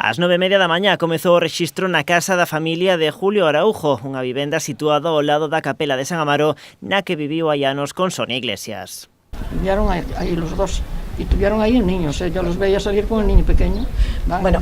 Ás 9:30 da mañá comezou o rexistro na casa da familia de Julio Araujo, unha vivenda situada ao lado da capela de San Amaro, na que viviu hai anos con Sonia Iglesias. Vieron ahí los dos y tuvieron ahí un niño, yo los veía salir con un niño pequeño. Bueno,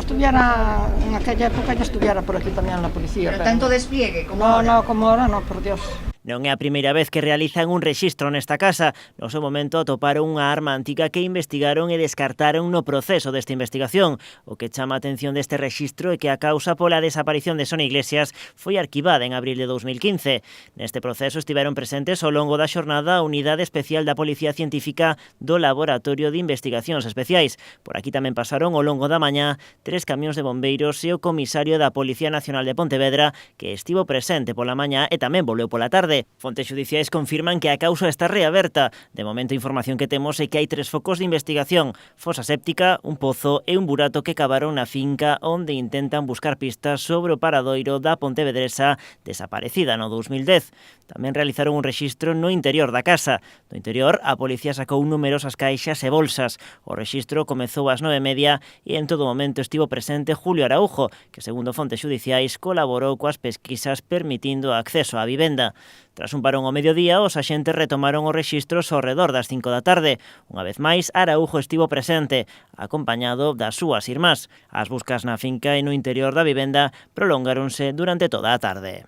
Estuviera, en aquella época ya estuviera por aquí también la policía. Pero tanto despliegue como ahora. No, como ahora no, por Dios. Non é a primeira vez que realizan un rexistro nesta casa. No seu momento atoparon unha arma antiga que investigaron e descartaron no proceso desta investigación. O que chama a atención deste rexistro é que a causa pola desaparición de Sonia Iglesias foi arquivada en abril de 2015. Neste proceso estiveron presentes ao longo da xornada a Unidade Especial da Policía Científica do Laboratorio de Investigacións Especiais. Por aquí tamén pasaron ao longo da mañá 3 camións de bombeiros e o comisario da Policía Nacional de Pontevedra, que estivo presente pola mañá e tamén volveu pola tarde. Fontes xudiciais confirman que a causa está reaberta. De momento, a información que temos é que hai 3 focos de investigación: fosa séptica, un pozo e un burato que cavaron na finca onde intentan buscar pistas sobre o paradoiro da pontevedresa desaparecida no 2010. Tamén realizaron un rexistro no interior da casa. No interior, a policía sacou numerosas caixas e bolsas. O rexistro comezou ás 9:30 e en todo momento estivo presente Julio Araujo, que, segundo fontes xudiciais, colaborou coas pesquisas permitindo o acceso á vivenda. Tras un parón ao mediodía, os axentes retomaron os rexistros ao redor das 5 da tarde. Unha vez máis, Araujo estivo presente, acompañado das súas irmás. As buscas na finca e no interior da vivenda prolongáronse durante toda a tarde.